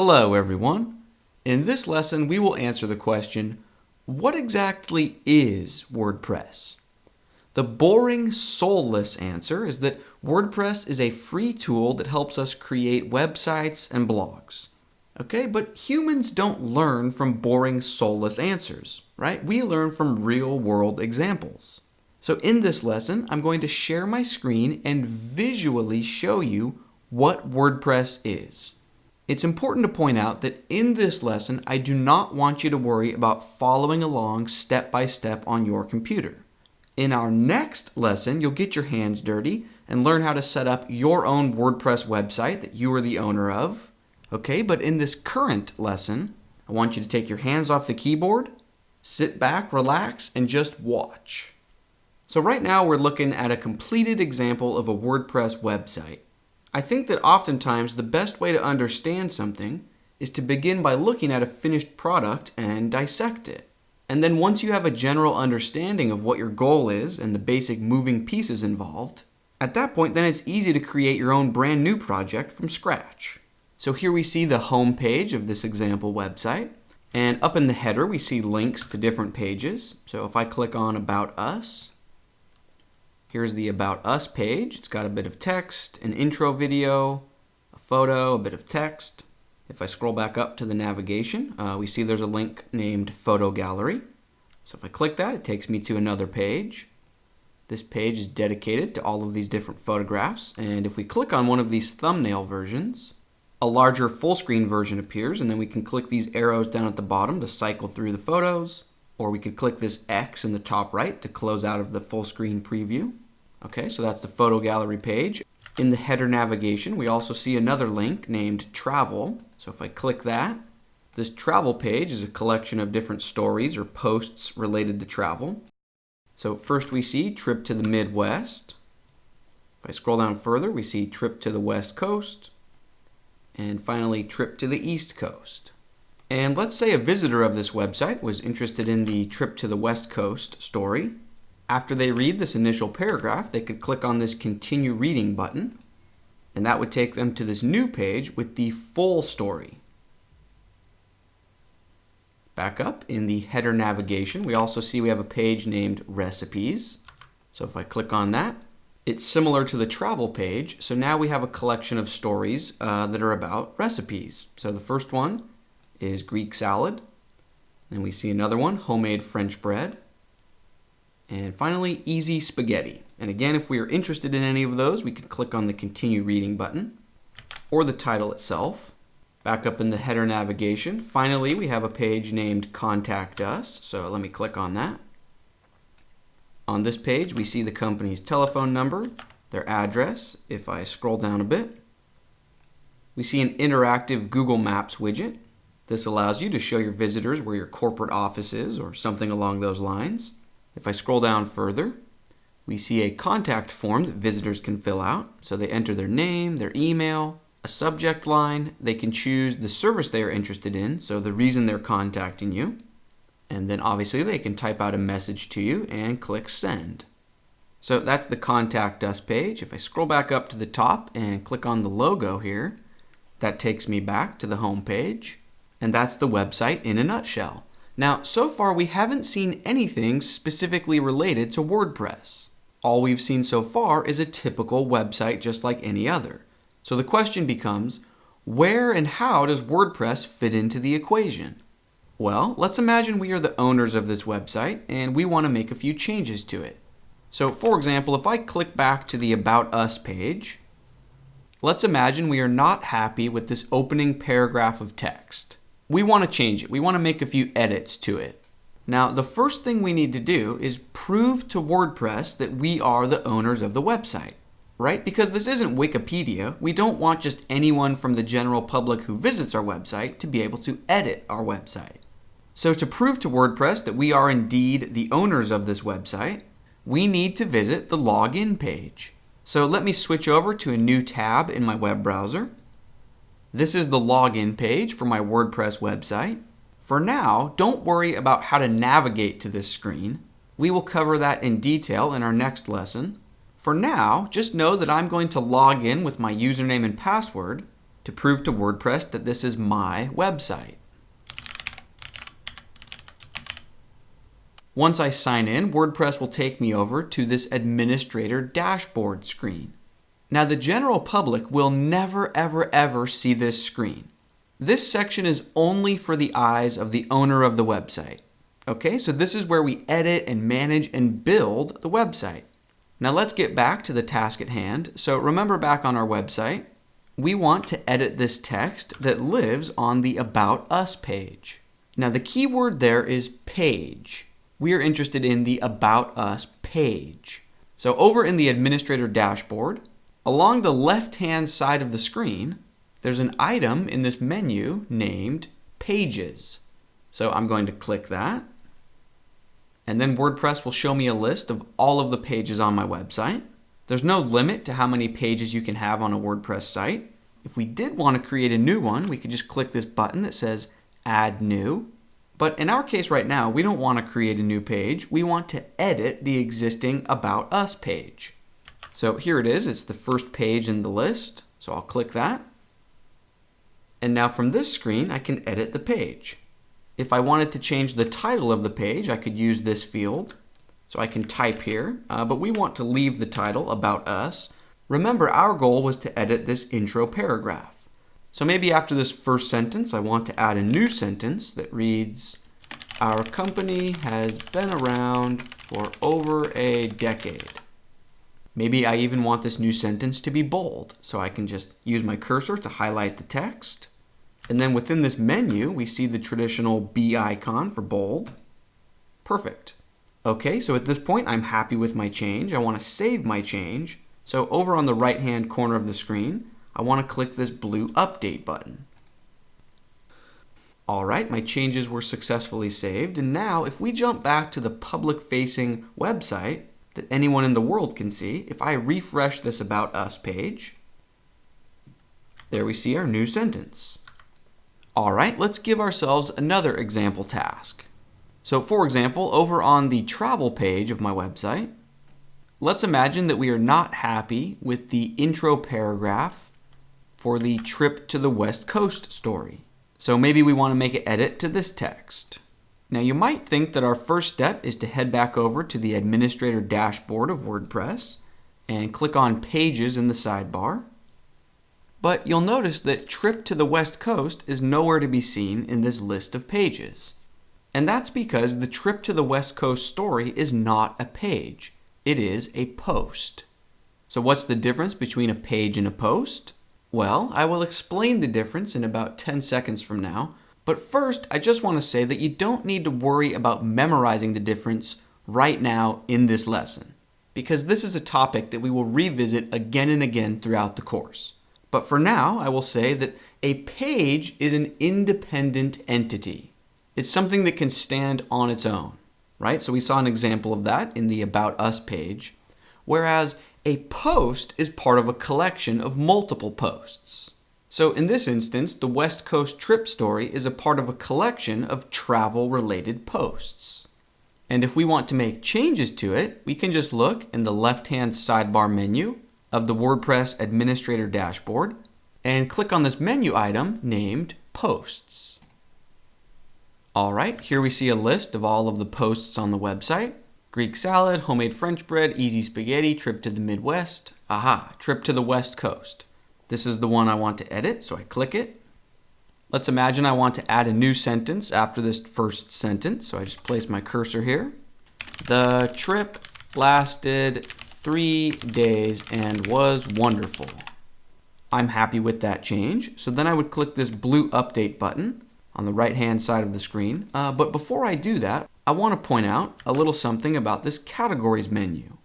Hello everyone. In this lesson we will answer the question, what exactly is WordPress? The boring, soulless answer is that WordPress is a free tool that helps us create websites and blogs. Okay, but humans don't learn from boring, soulless answers, right? We learn from real-world examples. So in this lesson, I'm going to share my screen and visually show you what WordPress is. It's important to point out that in this lesson, I do not want you to worry about following along step by step on your computer. In our next lesson, you'll get your hands dirty and learn how to set up your own WordPress website that you are the owner of. Okay, but in this current lesson, I want you to take your hands off the keyboard, sit back, relax, and just watch. So right now we're looking at a completed example of a WordPress website. I think that oftentimes the best way to understand something is to begin by looking at a finished product and dissect it. And then once you have a general understanding of what your goal is and the basic moving pieces involved, at that point then it's easy to create your own brand new project from scratch. So here we see the home page of this example website, and up in the header we see links to different pages. So if I click on About Us, here's the About Us page. It's got a bit of text, an intro video, a photo, a bit of text. If I scroll back up to the navigation, we see there's a link named Photo Gallery. So if I click that, it takes me to another page. This page is dedicated to all of these different photographs. And if we click on one of these thumbnail versions, a larger full screen version appears, and then we can click these arrows down at the bottom to cycle through the photos. Or we could click this X in the top right to close out of the full screen preview. Okay, so that's the photo gallery page. In the header navigation, we also see another link named Travel. So if I click that, this travel page is a collection of different stories or posts related to travel. So first we see Trip to the Midwest. If I scroll down further, we see Trip to the West Coast. And finally, Trip to the East Coast. And let's say a visitor of this website was interested in the Trip to the West Coast story. After they read this initial paragraph, they could click on this Continue Reading button, and that would take them to this new page with the full story. Back up in the header navigation, we also see we have a page named Recipes. So if I click on that, it's similar to the travel page. So now we have a collection of stories that are about recipes. So the first one is Greek salad. Then we see another one, homemade French bread. And finally, easy spaghetti. And again, if we are interested in any of those, we could click on the Continue Reading button or the title itself. Back up in the header navigation, finally, we have a page named Contact Us. So let me click on that. On this page, we see the company's telephone number, their address. If I scroll down a bit, we see an interactive Google Maps widget. This allows you to show your visitors where your corporate office is or something along those lines. If I scroll down further, we see a contact form that visitors can fill out. So they enter their name, their email, a subject line. They can choose the service they are interested in, so the reason they're contacting you. And then obviously they can type out a message to you and click Send. So that's the Contact Us page. If I scroll back up to the top and click on the logo here, that takes me back to the home page. And that's the website in a nutshell. Now, so far we haven't seen anything specifically related to WordPress. All we've seen so far is a typical website just like any other. So the question becomes, where and how does WordPress fit into the equation? Well, let's imagine we are the owners of this website and we want to make a few changes to it. So for example, if I click back to the About Us page, let's imagine we are not happy with this opening paragraph of text. We want to change it. We want to make a few edits to it. Now, the first thing we need to do is prove to WordPress that we are the owners of the website, right? Because this isn't Wikipedia. We don't want just anyone from the general public who visits our website to be able to edit our website. So to prove to WordPress that we are indeed the owners of this website, we need to visit the login page. So let me switch over to a new tab in my web browser. This is the login page for my WordPress website. For now, don't worry about how to navigate to this screen. We will cover that in detail in our next lesson. For now, just know that I'm going to log in with my username and password, to prove to WordPress that this is my website. Once I sign in, WordPress will take me over to this administrator dashboard screen. Now, the general public will never, ever, ever see this screen. This section is only for the eyes of the owner of the website. Okay, so this is where we edit and manage and build the website. Now let's get back to the task at hand. So remember, back on our website, we want to edit this text that lives on the About Us page. Now the key word there is page. We are interested in the About Us page. So over in the administrator dashboard, along the left-hand side of the screen, there's an item in this menu named Pages. So I'm going to click that. And then WordPress will show me a list of all of the pages on my website. There's no limit to how many pages you can have on a WordPress site. If we did want to create a new one, we could just click this button that says Add New. But in our case right now, we don't want to create a new page. We want to edit the existing About Us page. So here it is. It's the first page in the list. So I'll click that. And now from this screen, I can edit the page. If I wanted to change the title of the page, I could use this field. So I can type here, but we want to leave the title About Us. Remember, our goal was to edit this intro paragraph. So maybe after this first sentence, I want to add a new sentence that reads, "Our company has been around for over a decade." Maybe I even want this new sentence to be bold, so I can just use my cursor to highlight the text. And then within this menu, we see the traditional B icon for bold. Perfect. Okay, so at this point, I'm happy with my change. I want to save my change. So over on the right-hand corner of the screen, I want to click this blue Update button. All right, my changes were successfully saved. And now, if we jump back to the public-facing website that anyone in the world can see, if I refresh this About Us page, there we see our new sentence. All right, let's give ourselves another example task. So for example, over on the travel page of my website, let's imagine that we are not happy with the intro paragraph for the trip to the West Coast story. So maybe we want to make an edit to this text. Now you might think that our first step is to head back over to the administrator dashboard of WordPress and click on Pages in the sidebar. But you'll notice that Trip to the West Coast is nowhere to be seen in this list of pages. And that's because the Trip to the West Coast story is not a page. It is a post. So what's the difference between a page and a post? Well, I will explain the difference in about 10 seconds from now. But first, I just want to say that you don't need to worry about memorizing the difference right now in this lesson, because this is a topic that we will revisit again and again throughout the course. But for now, I will say that a page is an independent entity. It's something that can stand on its own, right? So we saw an example of that in the About Us page, whereas a post is part of a collection of multiple posts. So in this instance, the West Coast trip story is a part of a collection of travel-related posts. And if we want to make changes to it, we can just look in the left-hand sidebar menu of the WordPress Administrator dashboard and click on this menu item named Posts. All right, here we see a list of all of the posts on the website. Greek salad, homemade French bread, easy spaghetti, trip to the Midwest. Aha, trip to the West Coast. This is the one I want to edit, so I click it. Let's imagine I want to add a new sentence after this first sentence, so I just place my cursor here. The trip lasted 3 days and was wonderful. I'm happy with that change, so then I would click this blue Update button on the right-hand side of the screen. But before I do that, I want to point out a little something about this Categories menu.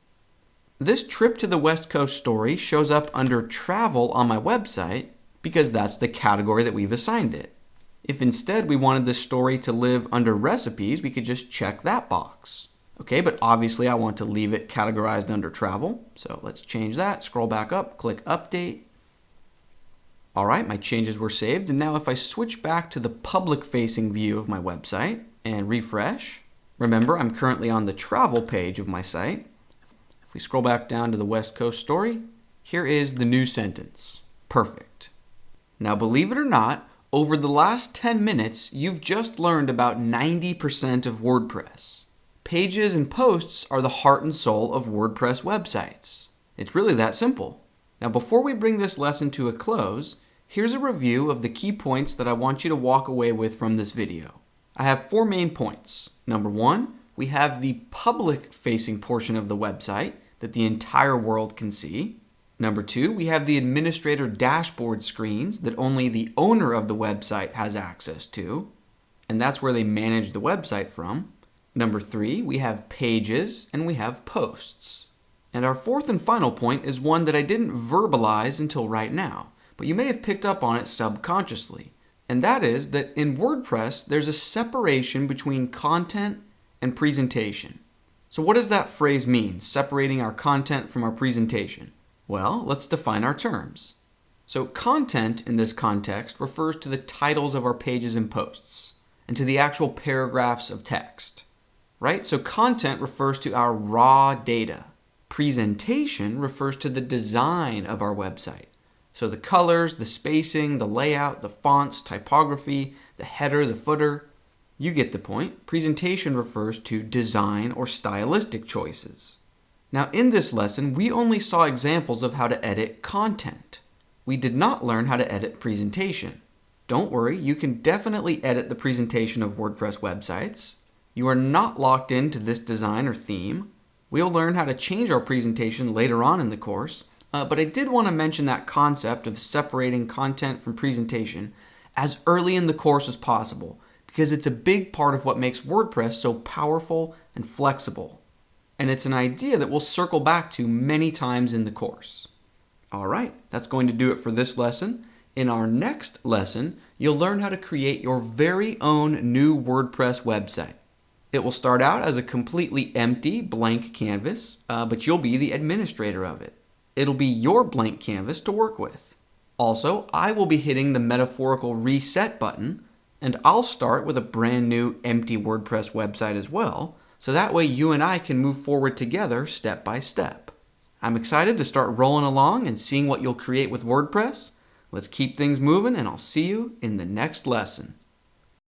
This Trip to the West Coast story shows up under Travel on my website because that's the category that we've assigned it. If instead we wanted this story to live under Recipes, we could just check that box. Okay, but obviously I want to leave it categorized under Travel, so let's change that. Scroll back up, click Update. All right, my changes were saved, and now if I switch back to the public-facing view of my website and refresh, remember I'm currently on the Travel page of my site. If we scroll back down to the West Coast story, here is the new sentence. Perfect. Now, believe it or not, over the last 10 minutes, you've just learned about 90% of WordPress. Pages and posts are the heart and soul of WordPress websites. It's really that simple. Now, before we bring this lesson to a close, here's a review of the key points that I want you to walk away with from this video. I have 4 main points. Number 1, we have the public-facing portion of the website that the entire world can see. Number 2, we have the administrator dashboard screens that only the owner of the website has access to, and that's where they manage the website from. Number 3, we have pages and we have posts. And our 4th and final point is one that I didn't verbalize until right now, but you may have picked up on it subconsciously. And that is that in WordPress, there's a separation between content and presentation. So what does that phrase mean, separating our content from our presentation? Well, let's define our terms. So content in this context refers to the titles of our pages and posts, and to the actual paragraphs of text, right? So content refers to our raw data. Presentation refers to the design of our website. So the colors, the spacing, the layout, the fonts, typography, the header, the footer. You get the point. Presentation refers to design or stylistic choices. Now in this lesson, we only saw examples of how to edit content. We did not learn how to edit presentation. Don't worry, you can definitely edit the presentation of WordPress websites. You are not locked into this design or theme. We'll learn how to change our presentation later on in the course. But I did want to mention that concept of separating content from presentation as early in the course as possible, because it's a big part of what makes WordPress so powerful and flexible. And it's an idea that we'll circle back to many times in the course. All right, that's going to do it for this lesson. In our next lesson, you'll learn how to create your very own new WordPress website. It will start out as a completely empty, blank canvas, but you'll be the administrator of it. It'll be your blank canvas to work with. Also, I will be hitting the metaphorical reset button, and I'll start with a brand new empty WordPress website as well, so that way you and I can move forward together step by step. I'm excited to start rolling along and seeing what you'll create with WordPress. Let's keep things moving, and I'll see you in the next lesson.